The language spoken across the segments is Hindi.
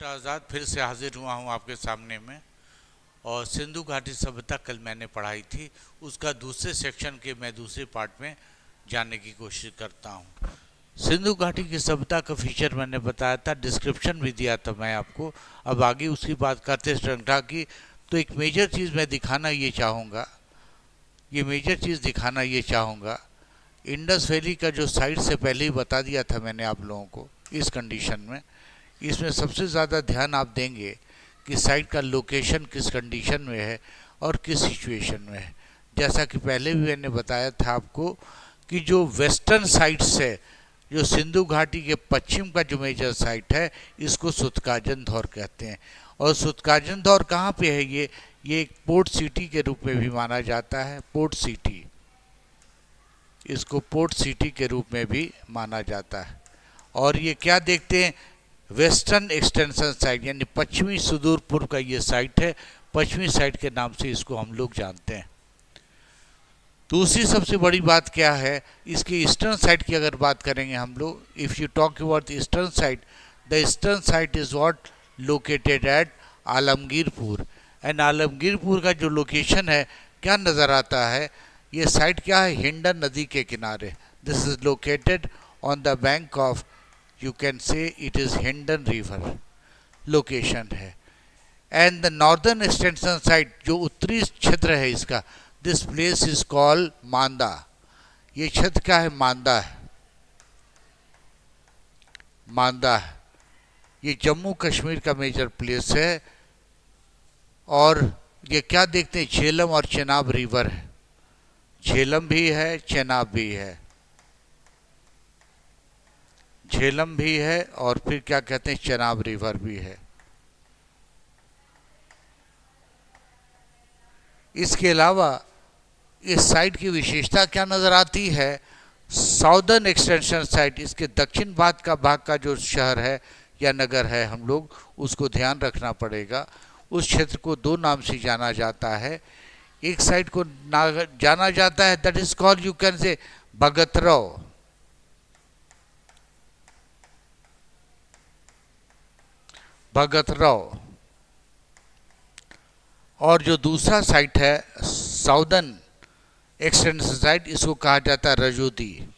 आज़ाद फिर से हाजिर हुआ हूँ आपके सामने में। और सिंधु घाटी सभ्यता कल मैंने पढ़ाई थी, उसका दूसरे सेक्शन के मैं दूसरे पार्ट में जानने की कोशिश करता हूँ। सिंधु घाटी की सभ्यता का फीचर मैंने बताया था, डिस्क्रिप्शन भी दिया था मैं आपको। अब आगे उसकी बात करते श्रृंखला की। तो एक मेजर चीज़ मैं दिखाना ये चाहूँगा, इंडस वैली का जो साइट से पहले ही बता दिया था मैंने आप लोगों को। इस कंडीशन में इसमें सबसे ज़्यादा ध्यान आप देंगे कि साइट का लोकेशन किस कंडीशन में है और किस सिचुएशन में है। जैसा कि पहले भी मैंने बताया था आपको कि जो वेस्टर्न साइट्स है, जो सिंधु घाटी के पश्चिम का जो मेजर साइट है, इसको सुतकाजन धौर कहते हैं। और सुतकाजन धौर कहाँ पे है? ये एक पोर्ट सिटी के रूप में भी माना जाता है। पोर्ट सिटी, इसको पोर्ट सिटी के रूप में भी माना जाता है। और ये क्या देखते हैं? वेस्टर्न एक्सटेंशन साइट, यानी पश्चिमी सुदूर पूर्व का ये साइट है। पश्चिमी साइट के नाम से इसको हम लोग जानते हैं। दूसरी सबसे बड़ी बात क्या है, इसकी ईस्टर्न साइड की अगर बात करेंगे हम लोग, if you talk about eastern side, the eastern side is what located at Alamgirpur. And Alamgirpur का जो लोकेशन है, क्या नज़र आता है? ये साइट क्या है? हिंडन नदी के किनारे। This is located on the bank of, you can say it is Hindon river location है। And the northern extension side, जो उत्तरी क्षेत्र है इसका, दिस प्लेस इज कॉल्ड मांदा। ये क्षेत्र क्या है? मांदा है। मांदा है, ये जम्मू कश्मीर का मेजर प्लेस है। और ये क्या देखते हैं? झेलम और चेनाब रिवर है। झेलम भी है, चेनाब भी है। झेलम भी है और फिर क्या कहते हैं? चेनाब रिवर भी है। इसके अलावा इस साइट की विशेषता क्या नज़र आती है? साउदर्न एक्सटेंशन साइट, इसके दक्षिण भाग का जो शहर है या नगर है, हम लोग उसको ध्यान रखना पड़ेगा। उस क्षेत्र को दो नाम से जाना जाता है। एक साइट को जाना जाता है, that is called, you can से, भगतराव। भगतराव। और जो दूसरा साइट है साउदर्न एक्सटेंशन साइट, इसको कहा जाता है रजौदी।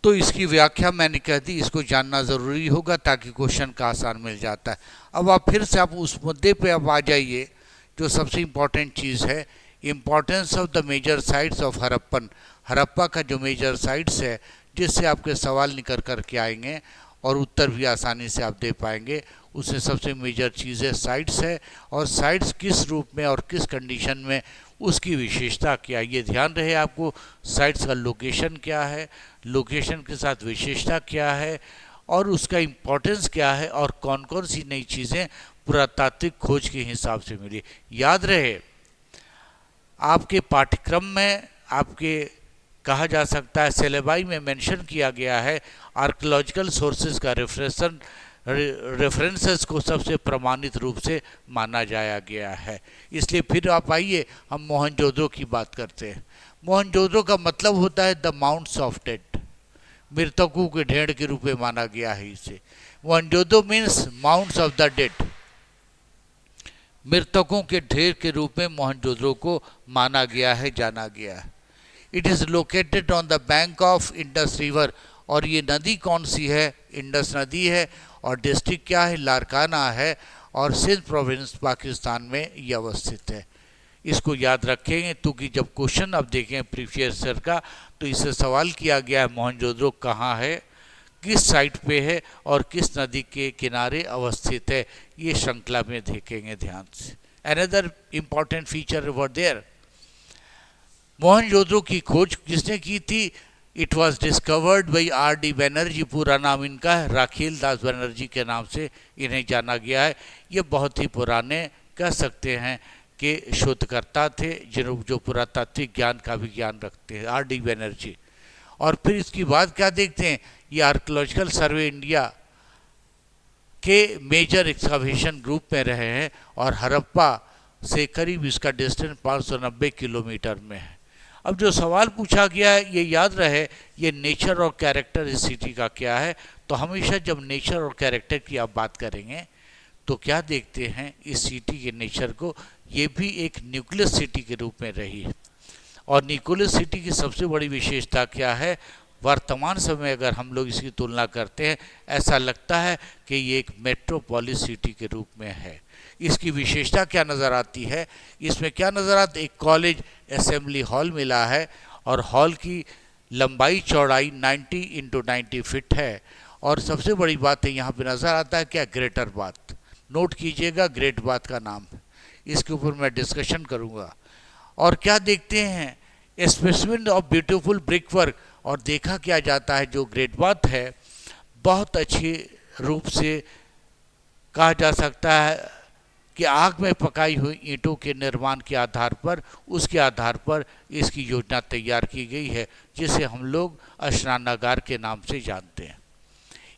तो इसकी व्याख्या मैंने कह दी, इसको जानना ज़रूरी होगा ताकि क्वेश्चन का आसान मिल जाता है। अब आप फिर से आप उस मुद्दे पे अब आ जाइए जो सबसे इम्पॉर्टेंट चीज़ है, importance of the major sites of Harappan. Harappa का जो मेजर साइट्स है, जिससे आपके सवाल निकल कर के आएंगे और उत्तर भी आसानी से आप दे पाएंगे। उसमें सबसे मेजर चीज़ है साइट्स है, और साइट्स किस रूप में और किस कंडीशन में, उसकी विशेषता क्या, ये ध्यान रहे आपको। साइट्स का लोकेशन क्या है, लोकेशन के साथ विशेषता क्या है, और उसका इम्पोर्टेंस क्या है, और कौन कौन सी नई चीज़ें पुरातात्विक खोज के हिसाब से मिली। याद रहे, आपके पाठ्यक्रम में, आपके कहा जा सकता है सिलेबाई में मेंशन किया गया है, आर्कियोलॉजिकल सोर्सेज का रेफरेंसेस को सबसे प्रमाणित रूप से माना जाया गया है। इसलिए फिर आप आइए, हम मोहनजोदड़ो की बात करते हैं। मोहनजोदड़ो का मतलब होता है द माउंट्स ऑफ डेड, मृतकों के ढेर के रूप में माना गया है इसे। Mohenjodaro means mounts of the dead, मृतकों के ढेर के रूप में मोहनजोदड़ो को माना गया है, जाना गया है। It is located on the bank of Indus river. और ये नदी कौन सी है? इंडस नदी है। और डिस्ट्रिक्ट क्या है? लारकाना है। और सिंध प्रोविंस पाकिस्तान में ये अवस्थित है। इसको याद रखेंगे क्योंकि जब क्वेश्चन अब देखें प्रीवियस ईयर का, तो इससे सवाल किया गया है मोहनजोदड़ो कहाँ है, किस साइट पे है और किस नदी के किनारे अवस्थित है। ये श्रृंखला में देखेंगे ध्यान से। Another important feature over there, Mohenjodaro की खोज किसने की थी? It was discovered by R.D. Banerjee. पूरा नाम इनका है राखील दास बनर्जी के नाम से इन्हें जाना गया है। ये बहुत ही पुराने, कह सकते हैं कि शोधकर्ता थे, जो पुरातात्विक ज्ञान का भी ज्ञान रखते हैं, R.D. बनर्जी। और फिर इसकी बात क्या देखते हैं, ये आर्कियोलॉजिकल सर्वे इंडिया के मेजर एक्सकवेशन ग्रुप में रहे हैं, और हड़प्पा से करीब इसका डिस्टेंस 590 किलोमीटर में है। अब जो सवाल पूछा गया है ये याद रहे, ये नेचर और कैरेक्टर इस सिटी का क्या है। तो हमेशा जब नेचर और कैरेक्टर की आप बात करेंगे तो क्या देखते हैं इस सिटी के नेचर को, ये भी एक न्यूक्लियस सिटी के रूप में रही है। और न्यूक्लियस सिटी की सबसे बड़ी विशेषता क्या है, वर्तमान समय अगर हम लोग इसकी तुलना करते हैं ऐसा लगता है कि ये एक मेट्रोपॉलिस सिटी के रूप में है। इसकी विशेषता क्या नज़र आती है, इसमें क्या नज़र आता है, एक कॉलेज असेंबली हॉल मिला है और हॉल की लंबाई चौड़ाई 90 इंटू 90 फीट है। और सबसे बड़ी बात है यहाँ पे नज़र आता है क्या, ग्रेटर बाथ। नोट कीजिएगा, ग्रेट बाथ का नाम है, इसके ऊपर मैं डिस्कशन करूँगा। और क्या देखते हैं, specimen of beautiful brick work. और देखा क्या जाता है, जो ग्रेट बाथ है बहुत अच्छे रूप से कहा जा सकता है कि आग में पकाई हुई ईंटों के निर्माण के आधार पर, उसके आधार पर इसकी योजना तैयार की गई है, जिसे हम लोग स्नानागार के नाम से जानते हैं।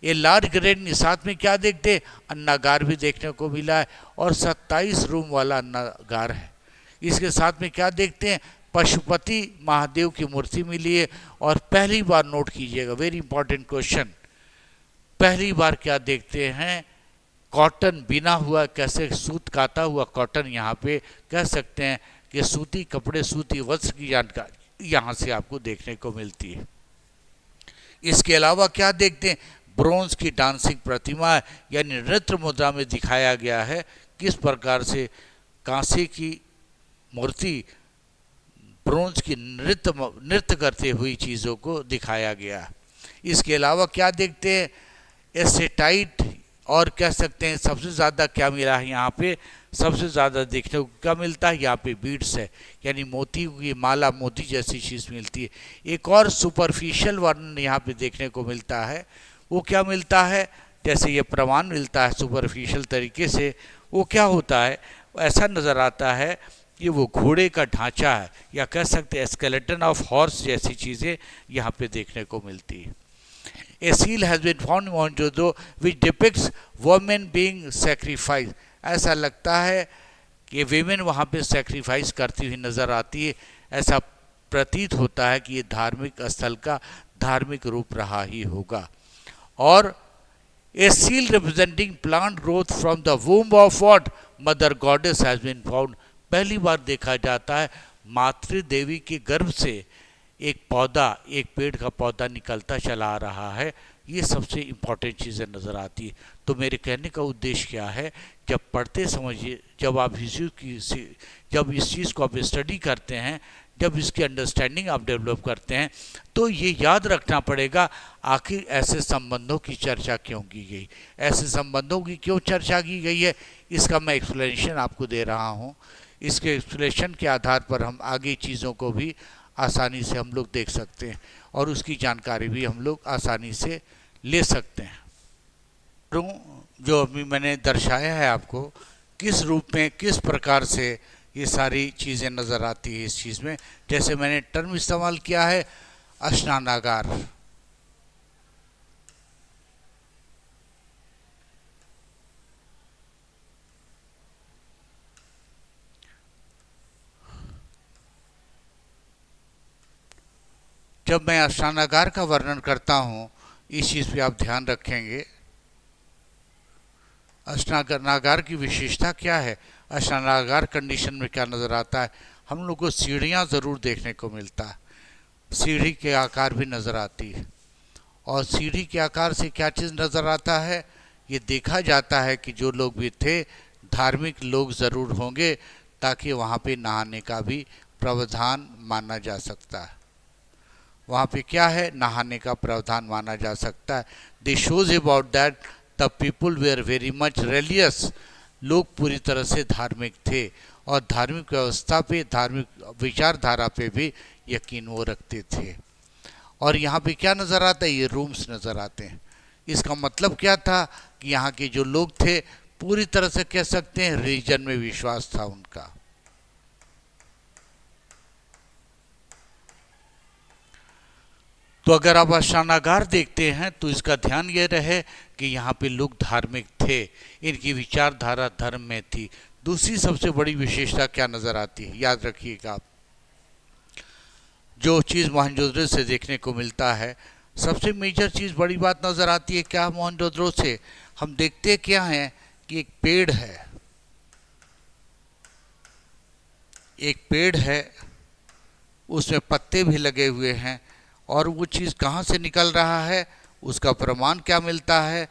ये लार्ज ग्रेड साथ में क्या देखते हैं, अन्नागार भी देखने को मिला है और 27 रूम वाला अन्नागार है। इसके साथ में क्या देखते हैं, पशुपति महादेव की मूर्ति मिली है। और पहली बार नोट कीजिएगा, वेरी इंपॉर्टेंट क्वेश्चन, पहली बार क्या देखते हैं, कॉटन बिना हुआ, कैसे सूत काता हुआ कॉटन, यहाँ पे कह सकते हैं कि सूती कपड़े, सूती वस्त्र की जानकारी यहाँ से आपको देखने को मिलती है। इसके अलावा क्या देखते हैं, ब्रोंज की डांसिंग प्रतिमा, यानी नृत्य मुद्रा में दिखाया गया है किस प्रकार से कांसे की मूर्ति ब्रोंज की नृत्य करते हुई चीज़ों को दिखाया गया। इसके अलावा क्या देखते हैं, एस्टेटाइट, और कह सकते हैं सबसे ज़्यादा क्या मिला है यहाँ पे, सबसे ज़्यादा देखने को क्या मिलता है, यहाँ पे बीड्स है, यानी मोती की माला, मोती जैसी चीज़ मिलती है। एक और सुपरफिशियल वर्णन यहाँ पे देखने को मिलता है, वो क्या मिलता है, जैसे ये प्रमाण मिलता है सुपरफिशियल तरीके से, वो क्या होता है, ऐसा नज़र आता है कि वो घोड़े का ढांचा है, या कह सकते हैं स्केलेटन ऑफ हॉर्स जैसी चीज़ें यहाँ पे देखने को मिलती है। A seal has been found in Mohenjo-daro which depicts women being sacrificed। ऐसा लगता है कि वीमेन वहाँ पे सेक्रीफाइस करती हुई नज़र आती है। ऐसा प्रतीत होता है कि ये धार्मिक स्थल का धार्मिक रूप रहा ही होगा। और a seal representing plant growth from the womb of what, mother goddess has been found. पहली बार देखा जाता है मातृ देवी के गर्भ से एक पौधा, एक पेड़ का पौधा निकलता चला आ रहा है। ये सबसे इम्पॉर्टेंट चीज़ें नज़र आती है। तो मेरे कहने का उद्देश्य क्या है, जब पढ़ते समझिए, जब आप जब इस चीज़ को आप स्टडी करते हैं, जब इसकी अंडरस्टैंडिंग आप डेवलप करते हैं, तो ये याद रखना पड़ेगा आखिर ऐसे संबंधों की चर्चा क्यों की गई, ऐसे संबंधों की क्यों चर्चा की गई है। इसका मैं एक्सप्लेनेशन आपको दे रहा हूँ। इसके एक्सप्लेनेशन के आधार पर हम आगे चीज़ों को भी आसानी से हम लोग देख सकते हैं और उसकी जानकारी भी हम लोग आसानी से ले सकते हैं। जो अभी मैंने दर्शाया है आपको, किस रूप में, किस प्रकार से ये सारी चीज़ें नज़र आती है इस चीज़ में। जैसे मैंने टर्म इस्तेमाल किया है स्नानागार, जब मैं स्नानागार का वर्णन करता हूँ इस चीज़ पे आप ध्यान रखेंगे। स्नानागार की विशेषता क्या है, स्नानागार कंडीशन में क्या नज़र आता है, हम लोग को सीढ़ियाँ ज़रूर देखने को मिलता है, सीढ़ी के आकार भी नज़र आती है। और सीढ़ी के आकार से क्या चीज़ नज़र आता है, ये देखा जाता है कि जो लोग भी थे धार्मिक लोग ज़रूर होंगे, ताकि वहाँ पे नहाने का भी प्रावधान माना जा सकता है। वहाँ पे क्या है, नहाने का प्रावधान माना जा सकता है। This shows about that the people were very much religious. लोग पूरी तरह से धार्मिक थे और धार्मिक व्यवस्था पे, धार्मिक विचारधारा पे भी यकीन वो रखते थे। और यहाँ पे क्या नज़र आता है, ये रूम्स नज़र आते हैं। इसका मतलब क्या था कि यहाँ के जो लोग थे पूरी तरह से कह सकते हैं रिलीजन में विश्वास था उनका। तो अगर आप स्नानागार देखते हैं तो इसका ध्यान ये रहे कि यहाँ पे लोग धार्मिक थे, इनकी विचारधारा धर्म में थी। दूसरी सबसे बड़ी विशेषता क्या नज़र आती है, याद रखिएगा आप, जो चीज़ मोहनजोदड़ो से देखने को मिलता है, सबसे मेजर चीज़ बड़ी बात नज़र आती है क्या मोहनजोदड़ो से हम देखते क्या हैं कि एक पेड़ है, एक पेड़ है, उसमें पत्ते भी लगे हुए हैं, और वो चीज़ कहाँ से निकल रहा है, उसका प्रमाण क्या मिलता है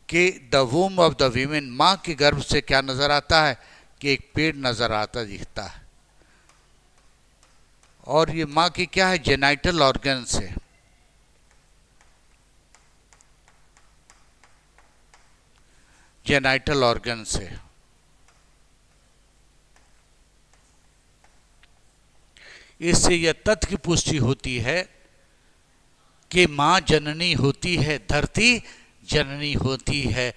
कि द वूम ऑफ द वीमेन, माँ के गर्भ से क्या नज़र आता है कि एक पेड़ नज़र आता दिखता है, और ये माँ की क्या है, जेनाइटल ऑर्गन से। जेनाइटल ऑर्गन से इससे यह तथ्य की पुष्टि होती है कि माँ जननी होती है, धरती जननी होती है,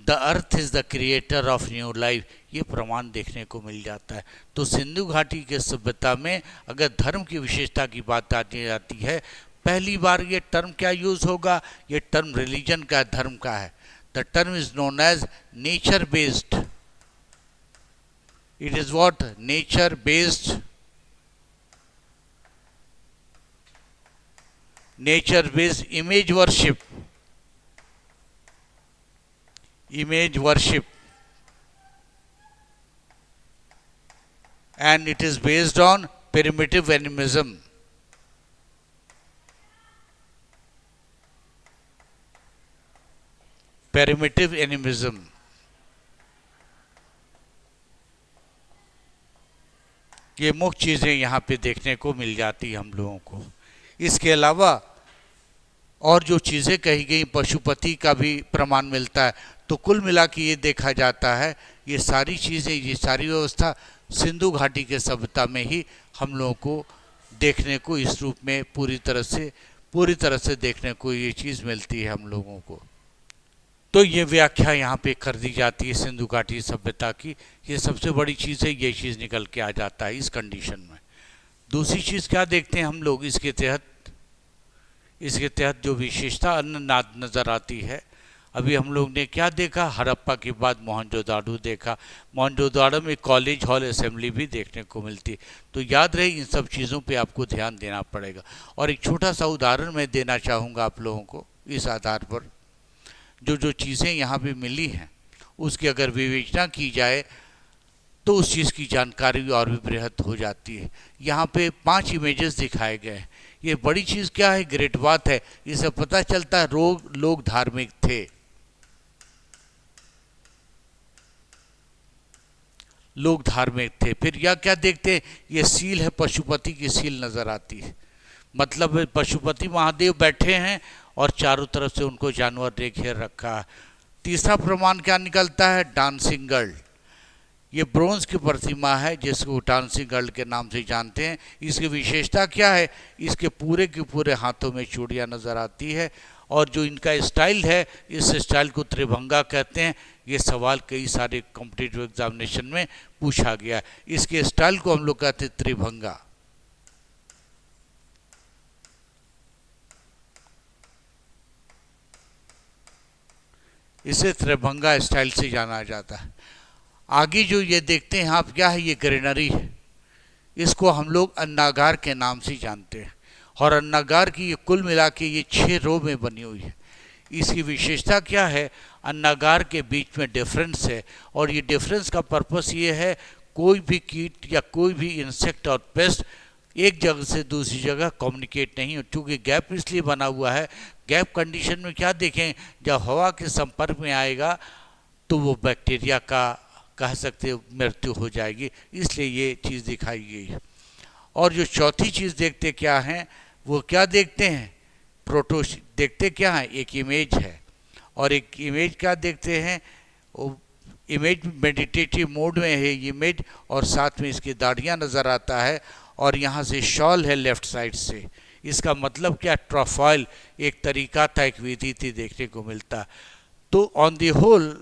the earth is the creator of new life, ये प्रमाण देखने को मिल जाता है। तो सिंधु घाटी के सभ्यता में अगर धर्म की विशेषता की बात आती जाती है, पहली बार ये टर्म क्या यूज होगा, ये टर्म रिलीजन का, धर्म का है। The term is known as nature based, it is what, nature based, nature based image worship, image worship, and it is based on primitive animism, primitive animism। ये मुख्य चीज़ें यहाँ पे देखने को मिल जाती हम लोगों को। इसके अलावा और जो चीज़ें कही गई, पशुपति का भी प्रमाण मिलता है। तो कुल मिला के ये देखा जाता है, ये सारी चीज़ें, ये सारी व्यवस्था सिंधु घाटी के सभ्यता में ही हम लोगों को देखने को इस रूप में पूरी तरह से देखने को ये चीज़ मिलती है हम लोगों को। तो ये व्याख्या यहाँ पे कर दी जाती है सिंधु घाटी सभ्यता की। ये सबसे बड़ी चीज़ है, ये चीज़ निकल के आ जाता है इस कंडीशन में। दूसरी चीज़ क्या देखते हैं हम लोग इसके तहत जो विशेषता अन्ननाद नज़र आती है। अभी हम लोग ने क्या देखा, हड़प्पा के बाद मोहनजोदाड़ो देखा, मोहनजोदाड़ो में कॉलेज हॉल असेंबली भी देखने को मिलती। तो याद रहे, इन सब चीज़ों पे आपको ध्यान देना पड़ेगा। और एक छोटा सा उदाहरण मैं देना चाहूँगा आप लोगों को। इस आधार पर जो चीज़ें यहाँ पे मिली हैं उसकी अगर विवेचना की जाए तो उस चीज़ की जानकारी और भी बृहद हो जाती है। यहाँ पे 5 इमेजेस दिखाए गए हैं। ये बड़ी चीज़ क्या है, ग्रेट बात है। इससे पता चलता है लोग धार्मिक थे, लोग धार्मिक थे। फिर यह क्या देखते हैं, ये सील है, पशुपति की सील नज़र आती है। मतलब पशुपति महादेव बैठे हैं और चारों तरफ से उनको जानवर ने घेर रखा है। तीसरा प्रमाण क्या निकलता है, डांसिंग गर्ल। ये ब्रोंज की प्रतिमा है जिसको डांसिंग गर्ल के नाम से जानते हैं। इसकी विशेषता क्या है, इसके पूरे के पूरे हाथों में चूड़ियाँ नज़र आती है, और जो इनका स्टाइल है, इस स्टाइल को त्रिभंगा कहते हैं। ये सवाल कई सारे कॉम्पिटिटिव एग्जामिनेशन में पूछा गया है। इसके स्टाइल को हम लोग कहते हैं त्रिभंगा। इसे त्रिभंगा स्टाइल से जाना जाता है। आगे जो ये देखते हैं आप, क्या है, ये ग्रेनरी है। इसको हम लोग अन्नागार के नाम से जानते हैं, और अन्नागार की ये कुल मिला के ये 6 रो में बनी हुई है। इसकी विशेषता क्या है, अन्नागार के बीच में डिफरेंस है, और ये डिफरेंस का पर्पस ये है, कोई भी कीट या कोई भी इंसेक्ट और पेस्ट एक जगह से दूसरी जगह कम्युनिकेट नहीं हो। चूँकि गैप इसलिए बना हुआ है, गैप कंडीशन में क्या देखें, जब हवा के संपर्क में आएगा तो वो बैक्टीरिया का कह सकते मृत्यु हो जाएगी, इसलिए ये चीज़ दिखाई गई है। और जो चौथी चीज़ देखते क्या हैं, वो क्या देखते हैं, प्रोटो देखते क्या हैं, एक इमेज है, और एक इमेज क्या देखते हैं, इमेज मेडिटेटिव मोड में है इमेज, और साथ में इसकी दाढ़ियाँ नज़र आता है, और यहाँ से शॉल है लेफ्ट साइड से। इसका मतलब क्या, ट्रॉफॉइल एक तरीका था, एक विधि थी, देखने को मिलता। तो on the whole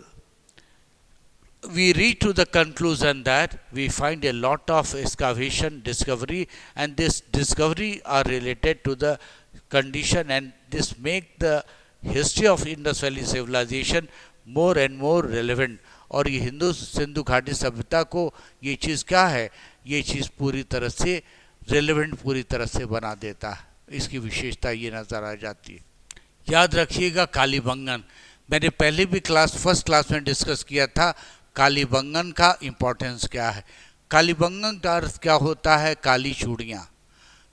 we reach to the conclusion that we find a lot of excavation discovery, and this discovery are related to the condition, and this make the history of Indus Valley civilization more and more relevant। और ये सिंधु घाटी सभ्यता को ये चीज़ क्या है, ये चीज़ पूरी तरह से रेलेवेंट पूरी तरह से बना देता है। इसकी विशेषता ये नज़र आ जाती है। याद रखिएगा कालीबंगन, मैंने पहले भी फर्स्ट क्लास में डिस्कस किया था कालीबंगन का इम्पोर्टेंस क्या है। कालीबंगन का अर्थ क्या होता है? काली चूड़ियाँ।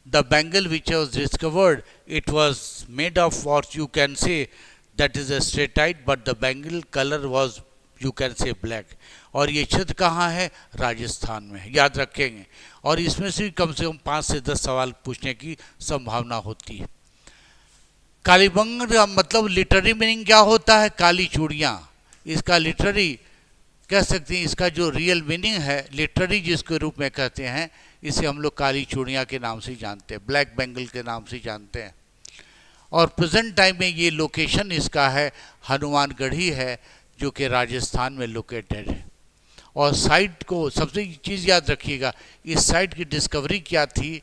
The bangle which was discovered it was made of, और you can say that is a steatite, but the bangle colour was you can say black. और ये चित्र कहाँ है? राजस्थान में है, याद रखेंगे। और इसमें से कम 5 से 10 सवाल पूछने की संभावना होती है। कालीबंगन का मतलब लिटरेरी मीनिंग क्या होता है? काली चूड़ियाँ। इसका लिटरेरी कह सकते हैं, इसका जो रियल मीनिंग है लिटरेरी जिसके रूप में कहते हैं, इसे हम लोग काली चूड़ियाँ के नाम से जानते हैं, ब्लैक बेंगल के नाम से जानते हैं। और प्रेजेंट टाइम में ये लोकेशन इसका है हनुमानगढ़ी है, जो कि राजस्थान में लोकेटेड है। और साइट को सबसे चीज़ याद रखिएगा, इस साइट की डिस्कवरी क्या थी?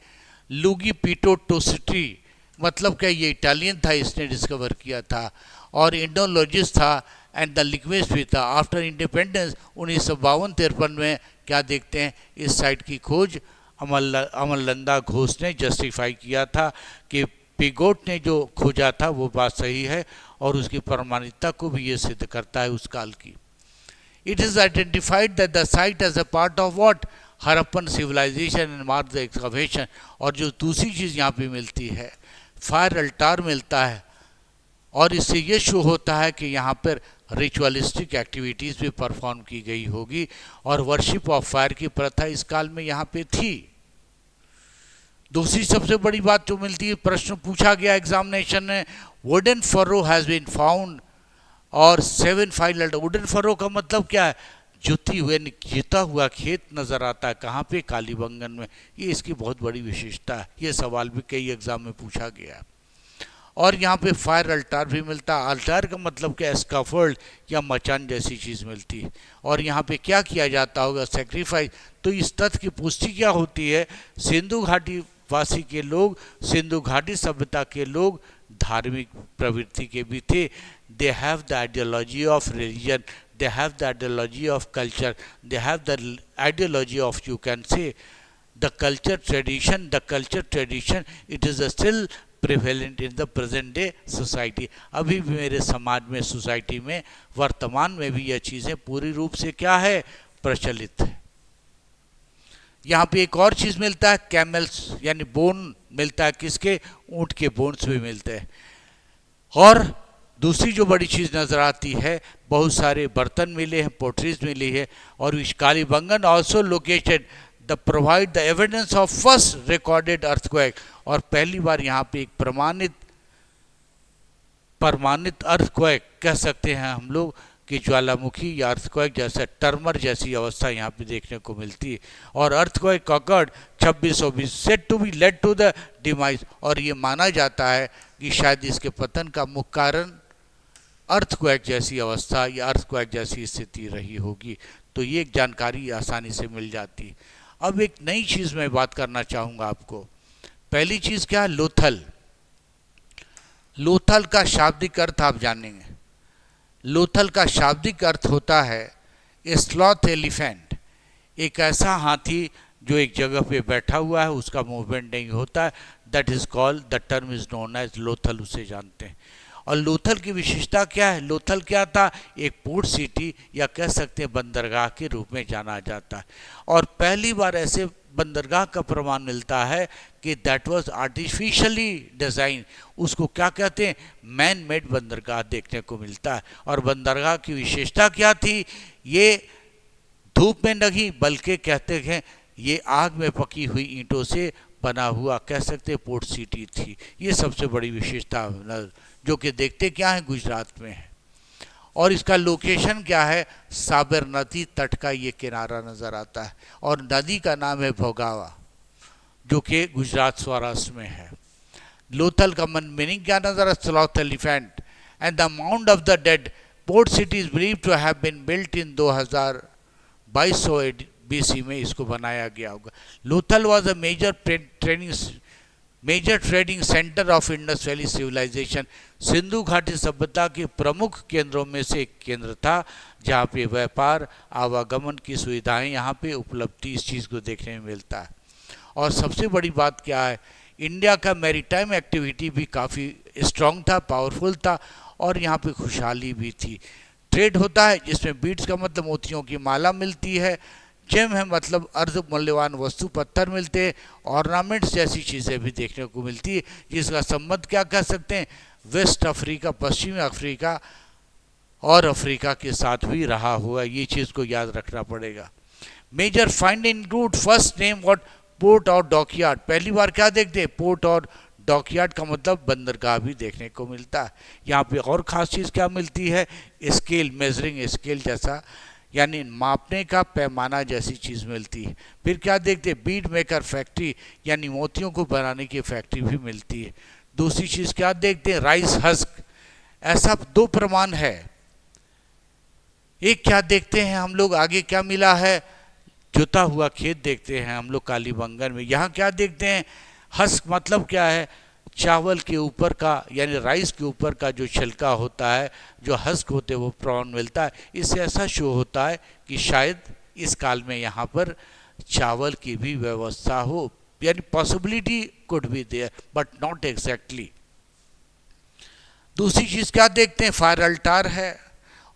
लुगी पीटो टोसिटी, मतलब क्या ये इटालियन था, इसने डिस्कवर किया था। और इंडोलॉजिस्ट था एंड द लिंग्विस्ट भी था। आफ्टर इंडिपेंडेंस 1952-53 में क्या देखते हैं, इस साइट की खोज अमरलंदा घोष ने जस्टिफाई किया था कि पिगोट ने जो खोजा था वो बात सही है, और उसकी प्रमाणिकता को भी ये सिद्ध करता है उस काल की। It is identified that the site as a part of what? Harappan civilization and mark the excavation. और जो दूसरी चीज़ यहाँ पे मिलती है, फायर अल्टार मिलता है, और इससे ये शो होता है कि यहाँ पर रिचुअलिस्टिक एक्टिविटीज़ भी परफॉर्म की गई होगी, और वर्शिप ऑफ फायर की प्रथा इस काल में यहाँ पे थी। दूसरी सबसे बड़ी बात जो मिलती है, प्रश्न पूछा गया एग्जामिनेशन में, wooden furrow has been found और 7 फाइल। वुडन फरो का मतलब क्या है? जुता हुआ खेत नज़र आता है। कहाँ पे? कालीबंगन में। ये इसकी बहुत बड़ी विशेषता है। ये सवाल भी कई एग्जाम में पूछा गया है। और यहाँ पे फायर अल्टार भी मिलता है। अल्टार का मतलब क्या? स्काफोल्ड या मचान जैसी चीज़ मिलती है। और यहाँ पे क्या किया जाता होगा? सेक्रीफाइस। तो इस तथ्य की पुष्टि क्या होती है? सिंधु घाटी वासी के लोग, सिंधु घाटी सभ्यता के लोग धार्मिक प्रवृत्ति के भी थे। They have the ideology of religion, they have the ideology of culture, they have the ideology of, you can say, the culture tradition, it is still prevalent in the present day society। अभी भी मेरे समाज में, सोसाइटी में, वर्तमान में भी यह चीज़ें पूरी रूप से क्या है? प्रचलित है। यहाँ पे एक और चीज़ मिलता है, कैमल्स यानी बोन मिलता है। किसके? ऊँट के बोन्स भी मिलते हैं। और दूसरी जो बड़ी चीज़ नज़र आती है, बहुत सारे बर्तन मिले हैं, पोट्रीज मिली है। और Kalibangan also located the provide the evidence of first recorded earthquake. और पहली बार यहाँ पे एक प्रमाणित अर्थक्वेक कह सकते हैं हम लोग कि ज्वालामुखी या अर्थक्वेक जैसे टर्मर जैसी अवस्था यहाँ पे देखने को मिलती है। और earthquake occurred 2620 said to be led to the demise. और ये माना जाता है कि शायद इसके पतन का मुख्य कारण अर्थक्वेक जैसी अवस्था या अर्थक्वेक जैसी स्थिति रही होगी। तो ये एक जानकारी आसानी से मिल जाती है। अब एक नई चीज़ मैं बात करना चाहूँगा आपको। पहली चीज़ क्या है? लोथल। लोथल का शाब्दिक अर्थ आप जानेंगे। लोथल का शाब्दिक अर्थ होता है स्लॉथ एलिफेंट, एक ऐसा हाथी जो एक जगह पे बैठा हुआ है, उसका मूवमेंट नहीं होता है। That is called, the term is known as Lothal, उसे जानते हैं। और लोथल की विशेषता क्या है? लोथल क्या था? एक पोर्ट सिटी या कह सकते हैं बंदरगाह के रूप में जाना जाता है। और पहली बार ऐसे बंदरगाह का प्रमाण मिलता है कि दैट वाज आर्टिफिशियली डिज़ाइन। उसको क्या कहते हैं? मैन मेड बंदरगाह देखने को मिलता है। और बंदरगाह की विशेषता क्या थी? ये धूप में नहीं, बल्कि कहते हैं ये आग में पकी हुई ईंटों से बना हुआ, कह सकते हैं, पोर्ट सिटी थी। ये सबसे बड़ी विशेषता, जो कि देखते क्या है? गुजरात में है। और इसका लोकेशन क्या है? साबरमती तट का ये किनारा नज़र आता है। और नदी का नाम है भोगावा, जो कि गुजरात सौराष्ट्र में है। लोथल का मीनिंग क्या नज़र? Sloth elephant and the mound of the dead. Port city is believed to have been built in 2200 BC में इसको बनाया गया होगा। Lothal was a major trading centre of Indus valley civilization. सिंधु घाटी सभ्यता के प्रमुख केंद्रों में से एक केंद्र था, जहाँ पे व्यापार, आवागमन की सुविधाएं यहाँ पे उपलब्ध थी। इस चीज़ को देखने में मिलता है। और सबसे बड़ी बात क्या है, इंडिया का मैरीटाइम एक्टिविटी भी काफ़ी स्ट्रांग था, पावरफुल था, और यहाँ पे खुशहाली भी थी। ट्रेड होता है जिसमें बीड्स का मतलब मोतियों की माला मिलती है, जेम है मतलब अर्ध मूल्यवान वस्तु पत्थर मिलते हैं, ऑर्नामेंट्स जैसी चीज़ें भी देखने को मिलती है, जिसका संबंध क्या कह सकते हैं, वेस्ट अफ्रीका, पश्चिमी अफ्रीका और अफ्रीका के साथ भी रहा हुआ, ये चीज़ को याद रखना पड़ेगा। Measure find include first name what port और डॉकयार्ड। पहली बार क्या देखते हैं, पोर्ट और डॉकयार्ड का मतलब बंदरगाह भी देखने को मिलता है। यहाँ पे और ख़ास चीज़ क्या मिलती है, स्केल, मेजरिंग स्केल जैसा, यानी मापने का पैमाना जैसी चीज़ मिलती है। फिर क्या देखते हैं, बीड मेकर फैक्ट्री, यानी मोतियों को बनाने की फैक्ट्री भी मिलती है। दूसरी चीज़ क्या देखते हैं, राइस हस्क। ऐसा दो प्रमाण है। एक क्या देखते हैं हम लोग, आगे क्या मिला है, जुता हुआ खेत देखते हैं हम लोग कालीबंगन में। यहाँ क्या देखते हैं, हस्क मतलब क्या है, चावल के ऊपर का यानी राइस के ऊपर का जो छिलका होता है, जो हस्क होते हैं, वो प्रमाण मिलता है। इससे ऐसा शो होता है कि शायद इस काल में यहाँ पर चावल की भी व्यवस्था हो, यानी possibility could be there but not exactly. दूसरी चीज़ क्या देखते हैं, फायर अल्टार है,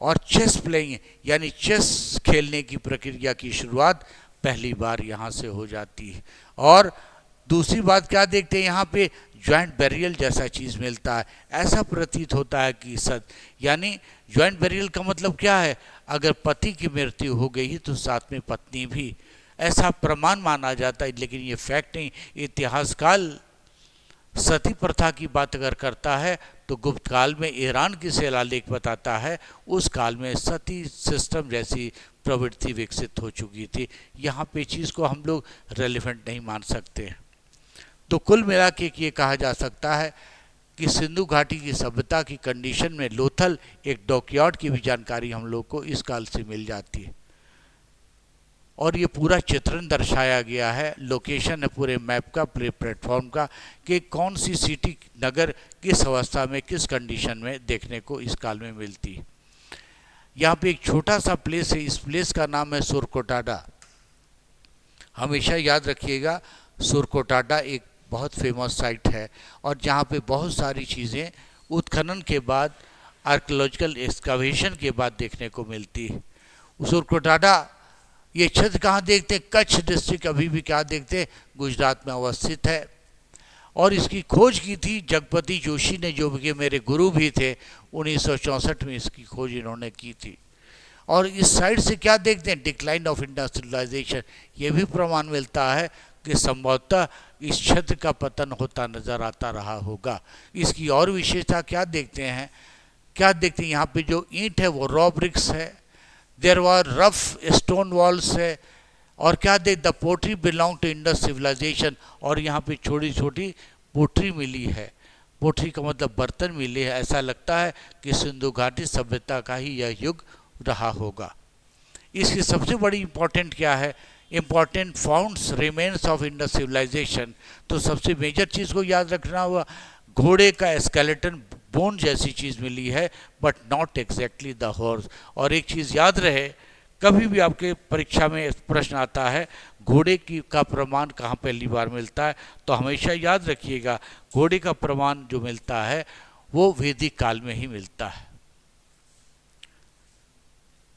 और चेस प्लेइंग यानी चेस खेलने की प्रक्रिया की शुरुआत पहली बार यहाँ से हो जाती है। और दूसरी बात क्या देखते हैं, यहाँ पे जॉइंट बेरियल जैसा चीज़ मिलता है। ऐसा प्रतीत होता है कि यानी जॉइंट बेरियल का मतलब क्या है, अगर पति की मृत्यु हो गई तो साथ में पत्नी भी, ऐसा प्रमाण माना जाता है। लेकिन ये फैक्ट नहीं, इतिहासकाल सती प्रथा की बात अगर करता है तो गुप्त काल में ईरान की शिलालेख बताता है, उस काल में सती सिस्टम जैसी प्रवृत्ति विकसित हो चुकी थी। यहाँ पे चीज़ को हम लोग रेलिवेंट नहीं मान सकते। तो कुल मिला के ये कहा जा सकता है कि सिंधु घाटी की सभ्यता की कंडीशन में लोथल एक डॉकयार्ड की भी जानकारी हम लोग को इस काल से मिल जाती है। और ये पूरा चित्रण दर्शाया गया है, लोकेशन है पूरे मैप का, पूरे प्लेटफॉर्म का, कि कौन सी सिटी, नगर किस अवस्था में, किस कंडीशन में देखने को इस काल में मिलती है। यहाँ पे एक छोटा सा प्लेस है, इस प्लेस का नाम है सुरकोटाडा। हमेशा याद रखिएगा, सुरकोटाडा एक बहुत फेमस साइट है, और जहाँ पे बहुत सारी चीज़ें उत्खनन के बाद, आर्कियोलॉजिकल एक्सकावेशन के बाद देखने को मिलती है। सुरकोटाडा, ये क्षेत्र कहाँ देखते हैं, कच्छ डिस्ट्रिक्ट अभी भी क्या देखते हैं, गुजरात में अवस्थित है। और इसकी खोज की थी जगपति जोशी ने, जो कि मेरे गुरु भी थे। 1964 में इसकी खोज इन्होंने की थी। और इस साइड से क्या देखते हैं, डिक्लाइन ऑफ इंडस सिविलाइजेशन, ये भी प्रमाण मिलता है कि संभवतः इस क्षेत्र का पतन होता नजर आता रहा होगा। इसकी और विशेषता क्या देखते हैं, यहाँ पे जो ईंट है वो रॉ ब्रिक्स है, there were rough stone walls है, और क्या the pottery belong to Indus civilization, और यहाँ पे छोटी छोटी पोट्री मिली है। पोट्री का मतलब बर्तन मिले हैं। ऐसा लगता है कि सिंधु घाटी सभ्यता का ही यह युग रहा होगा। इसकी सबसे बड़ी इंपॉर्टेंट क्या है, important founds remains of Indus civilization. तो सबसे मेजर चीज़ को याद रखना हुआ, घोड़े का स्केलेटन बोन जैसी चीज़ मिली है, but not exactly the horse. और एक चीज़ याद रहे, कभी भी आपके परीक्षा में प्रश्न आता है घोड़े की का प्रमाण कहाँ पहली बार मिलता है, तो हमेशा याद रखिएगा घोड़े का प्रमाण जो मिलता है वो वैदिक काल में ही मिलता है।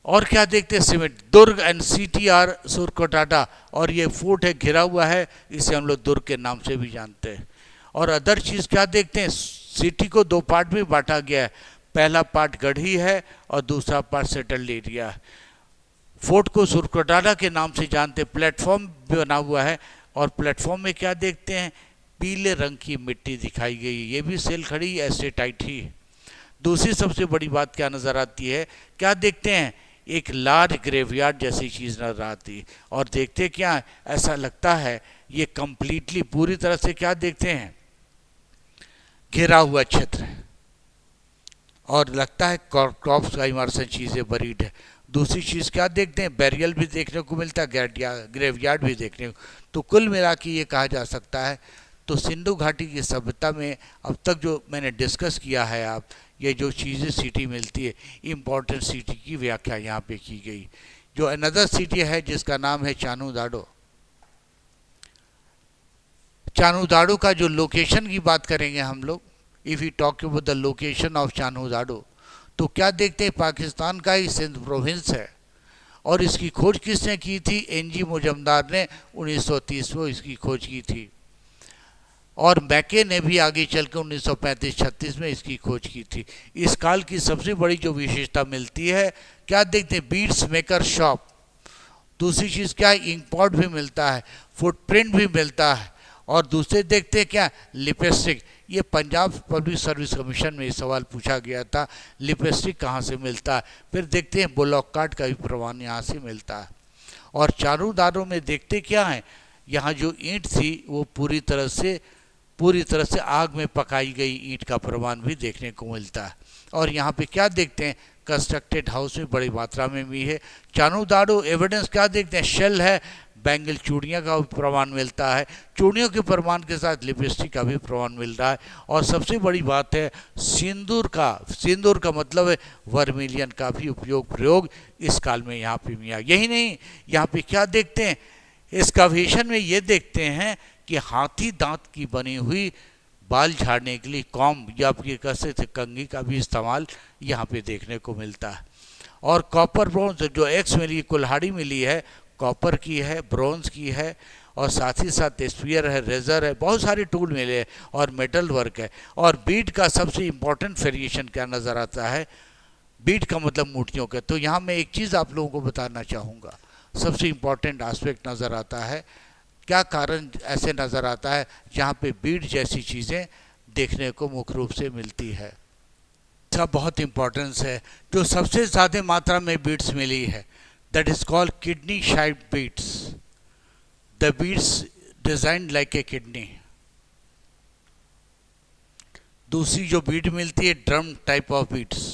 और क्या देखते हैं, सीमेंट, दुर्ग एंड सिटी आर सुरकोटाडा, और ये फोर्ट है, घिरा हुआ है, इसे हम लोग दुर्ग के नाम से भी जानते हैं। और अदर चीज़ क्या देखते हैं, सिटी को दो पार्ट में बांटा गया है, पहला पार्ट गढ़ी है और दूसरा पार्ट सेटल्ड एरिया है। फोर्ट को सुरकोटाडा के नाम से जानते, प्लेटफॉर्म बना हुआ है, और प्लेटफॉर्म में क्या देखते हैं, पीले रंग की मिट्टी दिखाई गई, ये भी सेल खड़ी एस्टेटाइट ही। दूसरी सबसे बड़ी बात क्या नज़र आती है, क्या देखते हैं, एक लार्ज ग्रेवयार्ड जैसी चीज़ नजर आती है। और देखते क्या, ऐसा लगता है ये कंप्लीटली पूरी तरह से क्या देखते हैं, घिरा हुआ क्षेत्र है, और लगता है क्रॉप्स का इमर्सन चीज़ें बरीड है। दूसरी चीज़ क्या देखते हैं, बैरियल भी देखने को मिलता है, ग्रेवयार्ड भी देखने को। तो कुल मिला के ये कहा जा सकता है, तो सिंधु घाटी की सभ्यता में अब तक जो मैंने डिस्कस किया है, आप ये जो चीज़ें सिटी मिलती है, इम्पोर्टेंट सिटी की व्याख्या यहाँ पे की गई। जो अनदर सिटी है जिसका नाम है चानू दाडो, चानूदाड़ो का जो लोकेशन की बात करेंगे हम लोग, if you talk about the location of Chanhudaro, तो क्या देखते हैं पाकिस्तान का ही सिंध प्रोविंस है। और इसकी खोज किसने की थी? एनजी मुजमदार ने 1930 में इसकी खोज की थी। और मैके ने भी आगे चल के 1935-36 में इसकी खोज की थी। इस काल की सबसे बड़ी जो विशेषता मिलती है, क्या देखते हैं? Beads maker shop. दूसरी चीज़ क्या है? इंक पॉट भी मिलता है, फुटप्रिंट भी मिलता है। और दूसरे देखते हैं क्या? लिपस्टिक। ये पंजाब पब्लिक सर्विस कमीशन में ये सवाल पूछा गया था, लिपस्टिक कहाँ से मिलता है। फिर देखते हैं बुलॉक कार्ट का भी प्रमाण यहाँ से मिलता है। और चानूदाड़ो में देखते क्या है? यहाँ जो ईंट थी वो पूरी तरह से आग में पकाई गई ईंट का प्रमाण भी देखने को मिलता है। और यहाँ पे क्या देखते हैं? कंस्ट्रक्टेड हाउस में बड़ी मात्रा में भी है। चानूदाड़ो एविडेंस क्या देखते हैं? शेल है, बैंगल चूड़ियाँ का भी प्रमाण मिलता है, चूड़ियों के प्रमाण के साथ लिपस्टिक का भी प्रमाण मिल रहा है। और सबसे बड़ी बात है सिंदूर का मतलब है वर्मिलियन का भी प्रयोग इस काल में यहाँ पे मिला। यही नहीं, यहाँ पे क्या देखते हैं? एक्सकवेशन में ये देखते हैं कि हाथी दांत की बनी हुई बाल झाड़ने के लिए कॉम्ब या आपके कसे से कंघी का भी इस्तेमाल यहाँ पे देखने को मिलता है। और कॉपर ब्रोंज जो एक्स मिली, कुल्हाड़ी मिली है, कॉपर की है, ब्रोंज की है। और साथ ही साथ स्पीयर है, रेजर है, बहुत सारे टूल मिले हैं। और मेटल वर्क है। और बीट का सबसे इम्पोर्टेंट वेरिएशन क्या नज़र आता है? बीट का मतलब मूर्तियों का। तो यहाँ मैं एक चीज़ आप लोगों को बताना चाहूँगा, सबसे इम्पोर्टेंट एस्पेक्ट नज़र आता है। क्या कारण ऐसे नज़र आता है जहाँ पे बीट जैसी चीज़ें देखने को मुख्य रूप से मिलती है? इसका बहुत इम्पोर्टेंस है। जो सबसे ज़्यादा मात्रा में बीट्स मिली है, that is called kidney shaped beads. The beads designed like a kidney. दूसरी जो बीट मिलती है, ड्रम टाइप ऑफ बीट्स।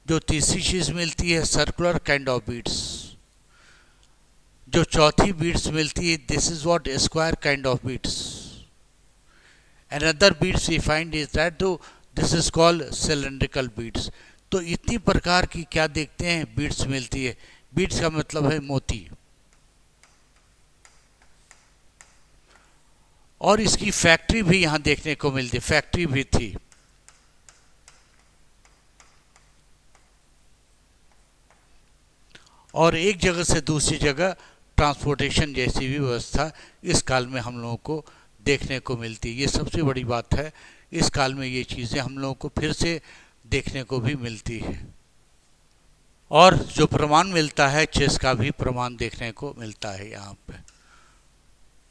जो तीसरी चीज़ मिलती है, सर्कुलर काइंड ऑफ बीट्स। जो चौथी बीट्स मिलती है, this is what square kind of beads. Another beads we find is that this is called cylindrical beads. तो इतनी प्रकार की क्या देखते हैं? बीट्स मिलती है। बीट्स का मतलब है मोती। और इसकी फैक्ट्री भी यहाँ देखने को मिलती, फैक्ट्री भी थी। और एक जगह से दूसरी जगह ट्रांसपोर्टेशन जैसी भी व्यवस्था इस काल में हम लोगों को देखने को मिलती है। ये सबसे बड़ी बात है, इस काल में ये चीज़ें हम लोगों को फिर से देखने को भी मिलती है। और जो प्रमाण मिलता है, चेस का भी प्रमाण देखने को मिलता है यहाँ पे।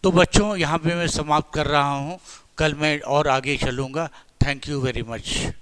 तो बच्चों, यहाँ पे मैं समाप्त कर रहा हूँ। कल मैं और आगे चलूँगा। Thank you very much.